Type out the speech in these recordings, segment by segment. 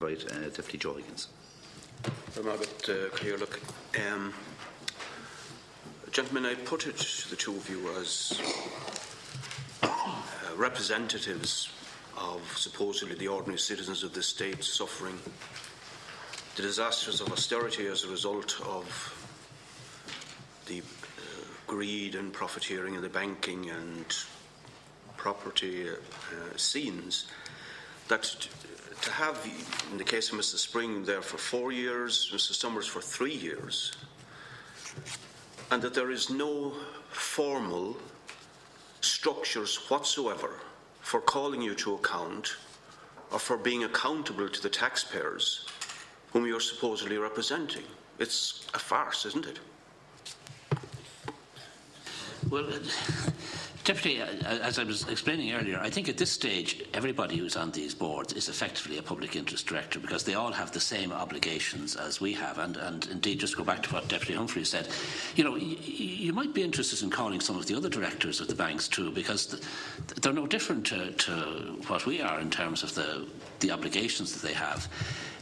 Right, Deputy Joe Higgins. Gentlemen, I put it to the two of you as representatives of supposedly the ordinary citizens of this state suffering the disasters of austerity as a result of the greed and profiteering in the banking and property scenes, that to have, in the case of Mr. Spring, there for 4 years, Mr. Summers for 3 years, and that there is no formal structures whatsoever for calling you to account or for being accountable to the taxpayers whom you're supposedly representing. It's a farce, isn't it? Well, Deputy, as I was explaining earlier, I think at this stage everybody who's on these boards is effectively a public interest director, because they all have the same obligations as we have. And indeed, just to go back to what Deputy Humphrey said, you know, you might be interested in calling some of the other directors of the banks too, because they're no different to what we are in terms of the obligations that they have.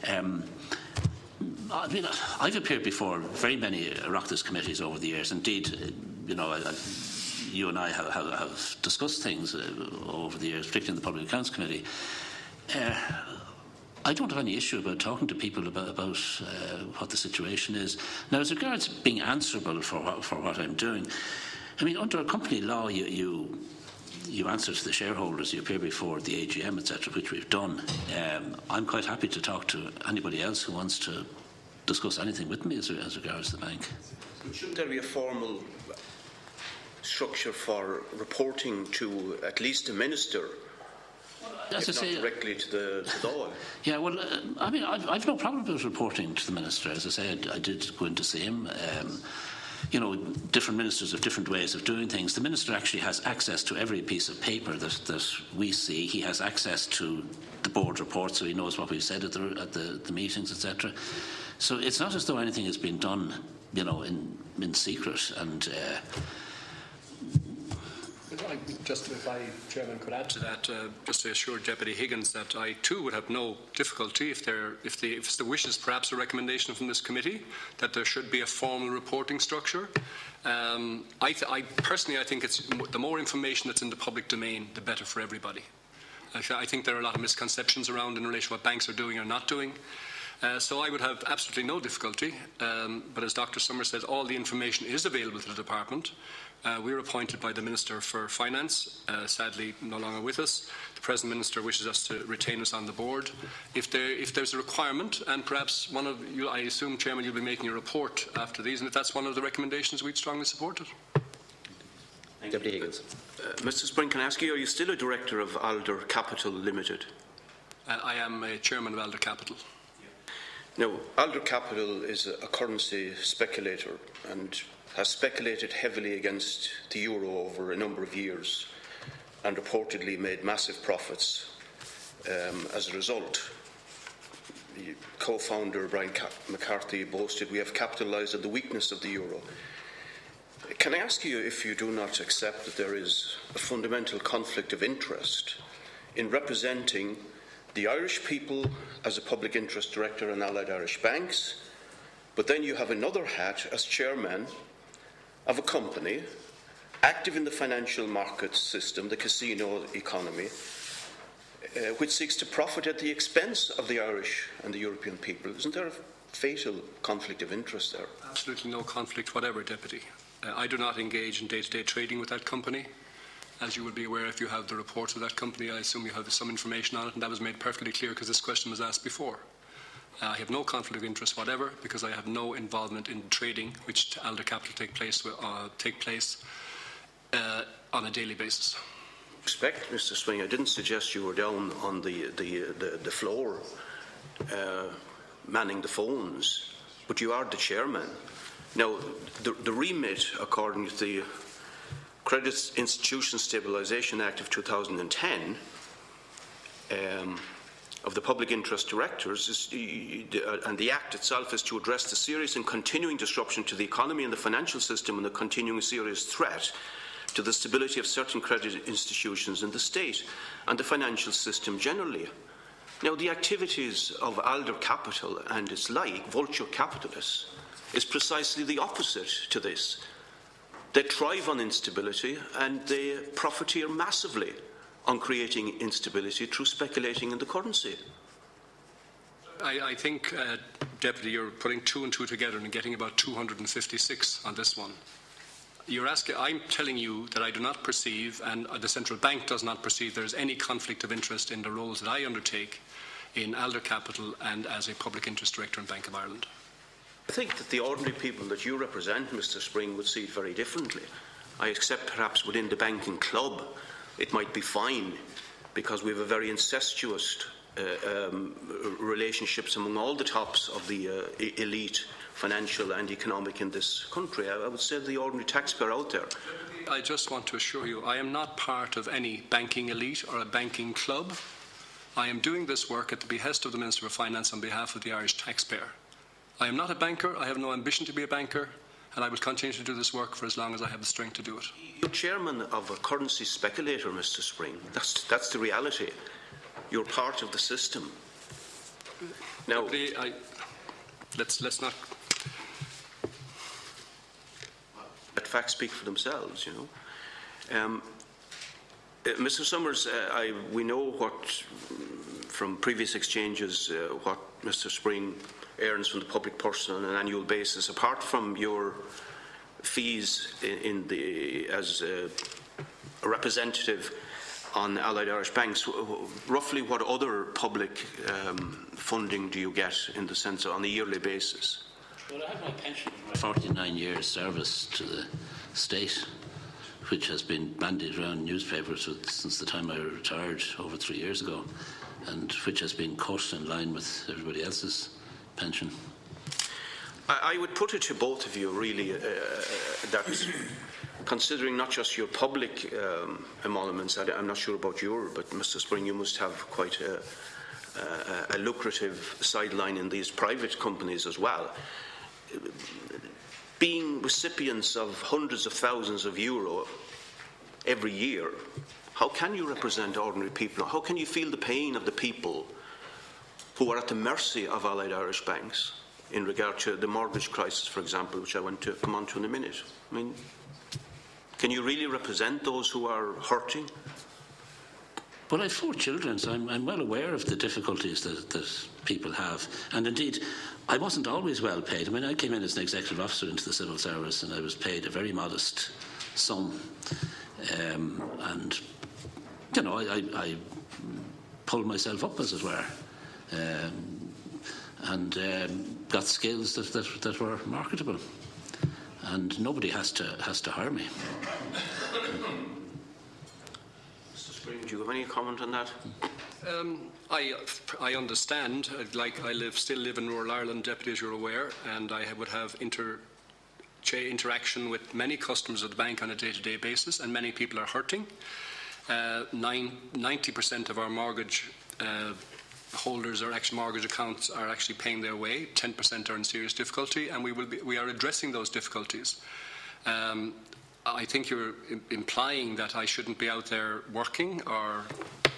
I mean, I've appeared before very many Oireachtas committees over the years. Indeed, you know, you and I have discussed things over the years, particularly in the Public Accounts Committee. I don't have any issue about talking to people about what the situation is. Now, as regards being answerable for what I'm doing, I mean, under company law, you answer to the shareholders, you appear before the AGM, etc., which we've done. I'm quite happy to talk to anybody else who wants to discuss anything with me as regards the bank. Shouldn't there be a formal structure for reporting to at least a minister, as I say, not directly to the Dáil? Yeah, well, I mean, I've no problem with reporting to the minister. As I say, I did go in to see him. You know, different ministers have different ways of doing things. The minister actually has access to every piece of paper that we see. He has access to the board report, so he knows what we've said at the meetings, etc. So it's not as though anything has been done, you know, in secret. And just if I, Chairman, could add to that, just to assure Deputy Higgins that I too would have no difficulty if it's the wishes, perhaps a recommendation from this committee, that there should be a formal reporting structure. I personally think it's the more information that's in the public domain, the better for everybody. I think there are a lot of misconceptions around in relation to what banks are doing or not doing. So I would have absolutely no difficulty, but as Dr. Summers said, all the information is available to the department. We were appointed by the Minister for Finance, sadly no longer with us. The present Minister wishes us to retain us on the board. If there's a requirement, and perhaps one of you, I assume, Chairman, you'll be making a report after these, and if that's one of the recommendations, we'd strongly support it. Deputy Higgins. Mr. Spring, can I ask you, are you still a director of Alder Capital Limited? I am a chairman of Alder Capital. Now, Alder Capital is a currency speculator and has speculated heavily against the euro over a number of years and reportedly made massive profits as a result. The co-founder Brian McCarthy boasted, "We have capitalised on the weakness of the euro." Can I ask you if you do not accept that there is a fundamental conflict of interest in representing the Irish people as a public interest director in Allied Irish Banks, but then you have another hat as chairman of a company active in the financial market system, the casino economy, which seeks to profit at the expense of the Irish and the European people? Isn't there a fatal conflict of interest there? Absolutely no conflict whatever, Deputy. I do not engage in day-to-day trading with that company. As you would be aware, if you have the reports of that company, I assume you have some information on it, and that was made perfectly clear because this question was asked before. I have no conflict of interest whatever, because I have no involvement in trading which Alder Capital take place on a daily basis. Respect, Mr. Swing, I didn't suggest you were down on the floor manning the phones, but you are the chairman. Now, the remit, according to the Credit Institution Stabilisation Act of 2010, of the public interest directors, and the Act itself is to address the serious and continuing disruption to the economy and the financial system and the continuing serious threat to the stability of certain credit institutions in the state and the financial system generally. Now, the activities of Alder Capital and its like, vulture capitalists, is precisely the opposite to this. They thrive on instability and they profiteer massively on creating instability through speculating in the currency. I think, Deputy, you're putting 2 and 2 together and getting about 256 on this one. You're asking, I'm telling you that I do not perceive, and the central bank does not perceive, there is any conflict of interest in the roles that I undertake in Alder Capital and as a public interest director in Bank of Ireland. I think that the ordinary people that you represent, Mr. Spring, would see it very differently. I accept perhaps within the banking club it might be fine because we have a very incestuous relationships among all the tops of the elite, financial and economic in this country. I would say the ordinary taxpayer out there. I just want to assure you, I am not part of any banking elite or a banking club. I am doing this work at the behest of the Minister of Finance on behalf of the Irish taxpayer. I am not a banker, I have no ambition to be a banker, and I will continue to do this work for as long as I have the strength to do it. You're chairman of a currency speculator, Mr. Spring. That's the reality. You're part of the system. Now, let's not. Let facts speak for themselves, you know. Mr. Summers, we know what, from previous exchanges, what Mr. Spring earns from the public purse on an annual basis. Apart from your fees as a representative on Allied Irish Banks, roughly what other public funding do you get in the sense on a yearly basis? Well, I have my pension from my 49 years service to the state, which has been bandied around newspapers since the time I retired over 3 years ago, and which has been cut in line with everybody else's pension. I would put it to both of you, really, that considering not just your public emoluments, I'm not sure about but Mr. Spring, you must have quite a lucrative sideline in these private companies as well. Being recipients of hundreds of thousands of euro every year, how can you represent ordinary people? How can you feel the pain of the people who are at the mercy of Allied Irish Banks in regard to the mortgage crisis, for example, which I want to come on to in a minute? I mean, can you really represent those who are hurting? Well, I have 4 children, so I'm well aware of the difficulties that people have. And indeed, I wasn't always well paid. I mean, I came in as an executive officer into the civil service and I was paid a very modest sum. And, you know, I pulled myself up, as it were, and got skills that were marketable. And nobody has to hire me. Do you have any comment on that? I understand. I still live in rural Ireland, Deputy, as you're aware, and I would have interaction with many customers of the bank on a day-to-day basis, and many people are hurting. 90% of our mortgage holders or actually mortgage accounts are actually paying their way. 10% are in serious difficulty, and we are addressing those difficulties. I think you're implying that I shouldn't be out there working or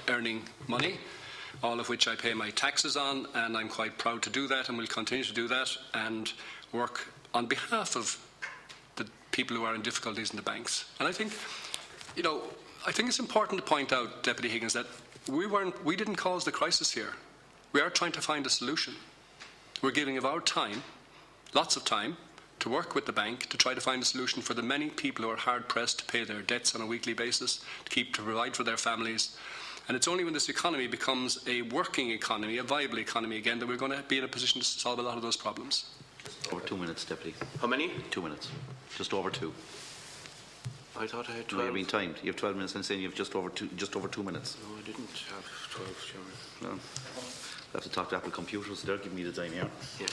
earning money, all of which I pay my taxes on, and I'm quite proud to do that and will continue to do that and work on behalf of the people who are in difficulties in the banks. And I think, you know, I think it's important to point out, Deputy Higgins, that we didn't cause the crisis here. We are trying to find a solution. We're giving of our time, lots of time, to work with the bank to try to find a solution for the many people who are hard-pressed to pay their debts on a weekly basis, to provide for their families. And it's only when this economy becomes a working economy, a viable economy again, that we're going to be in a position to solve a lot of those problems. Over 2 minutes, Deputy. How many? 2 minutes. Just over 2. I thought I had 12. No, you're being timed. You have 12 minutes and saying you have just over 2 minutes. No, I didn't have 12, Chairman. No. I have to talk to Apple Computers. They're giving me the time here. Yeah.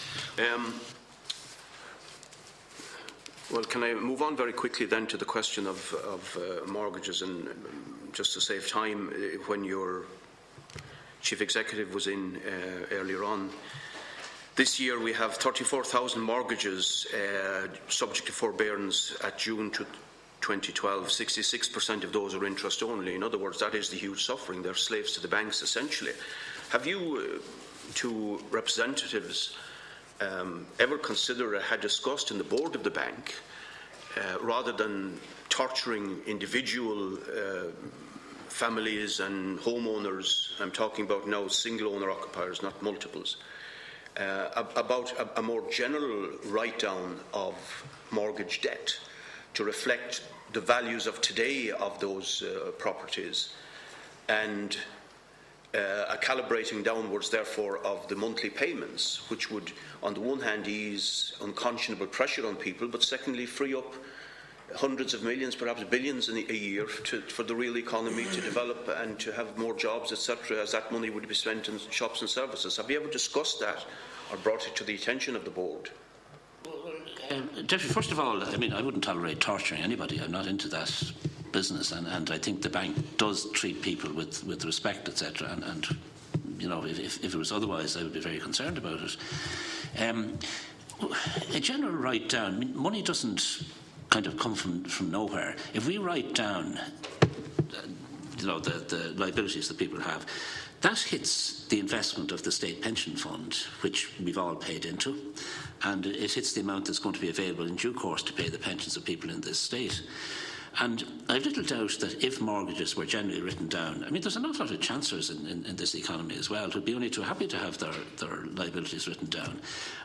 Well, can I move on very quickly then to the question of mortgages, and just to save time, when your Chief Executive was in earlier on, this year we have 34,000 mortgages subject to forbearance at June 2012. 66% of those are interest only. In other words, that is the huge suffering. They're slaves to the banks, essentially. Have you, two representatives, ever considered or had discussed in the board of the bank, rather than torturing individual families and homeowners, I'm talking about now single owner occupiers, not multiples, about a more general write-down of mortgage debt to reflect the values of today of those properties, and a calibrating downwards, therefore, of the monthly payments, which would, on the one hand, ease unconscionable pressure on people, but secondly, free up hundreds of millions, perhaps billions in a year for the real economy to develop and to have more jobs, etc., as that money would be spent in shops and services. Have you ever discussed that or brought it to the attention of the board? Deputy, first of all, I mean, I wouldn't tolerate torturing anybody. I'm not into that business, and I think the bank does treat people with respect, etc. And you know, if it was otherwise, I would be very concerned about it. A general write-down, I mean, money doesn't kind of come from nowhere. If we write down, you know, the liabilities that people have, that hits the investment of the state pension fund, which we've all paid into, and it hits the amount that's going to be available in due course to pay the pensions of people in this state. And I've little doubt that if mortgages were generally written down, I mean, there's an awful lot of chancellors in this economy as well who'd be only too happy to have their liabilities written down.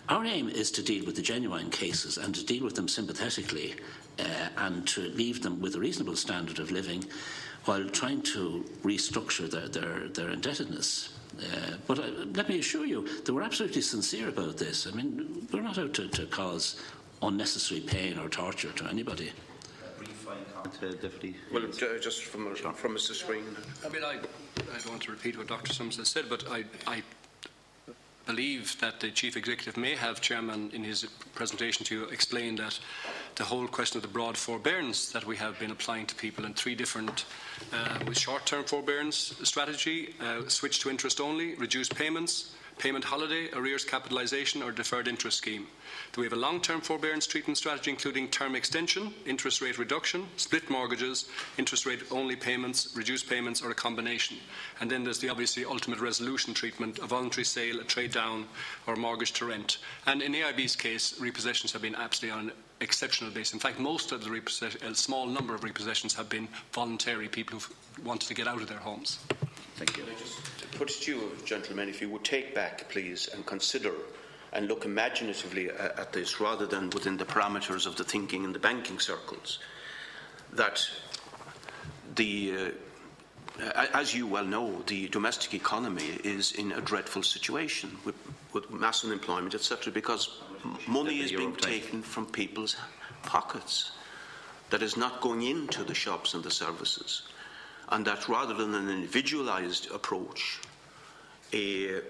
Our aim is to deal with the genuine cases and to deal with them sympathetically and to leave them with a reasonable standard of living while trying to restructure their indebtedness. But let me assure you that we're absolutely sincere about this. I mean, we're not out to cause unnecessary pain or torture to anybody. Deputy. Well, just from Mr. Spring. I mean, I don't want to repeat what Dr. Summers has said, but I believe that the Chief Executive may have, Chairman, in his presentation to you, explained that the whole question of the broad forbearance that we have been applying to people in three different, with short-term forbearance strategy, switch to interest only, reduced payments, payment holiday, arrears capitalisation or deferred interest scheme. Do we have a long-term forbearance treatment strategy including term extension, interest rate reduction, split mortgages, interest rate only payments, reduced payments or a combination? And then there's the obviously ultimate resolution treatment, a voluntary sale, a trade down or mortgage to rent. And in AIB's case, repossessions have been absolutely on an exceptional basis. In fact, most of the a small number of repossessions have been voluntary, people who wanted to get out of their homes. Thank you. Can I just put it to you, gentlemen, if you would take back, please, and consider and look imaginatively at this rather than within the parameters of the thinking in the banking circles, that as you well know, the domestic economy is in a dreadful situation with mass unemployment, etc., because money is being taken from people's pockets that is not going into the shops and the services. And that rather than an individualised approach, a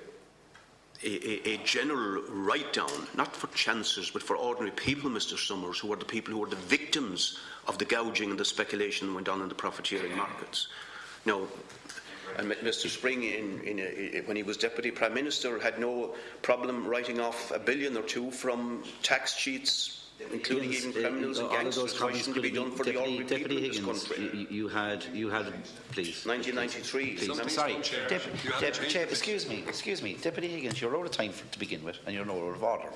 general write-down, not for chancellors, but for ordinary people, Mr. Summers, who are the people who are the victims of the gouging and the speculation that went on in the profiteering markets. Now, and Mr. Spring, when he was Deputy Prime Minister, had no problem writing off $1 billion or $2 billion from tax cheats, including even criminals and gangsters. Why shouldn't it be done for the ordinary people in this country? You had, please. 1993. Please. Sorry, Chair, excuse me. Deputy Higgins, you're out of time to begin with, and you're out of order.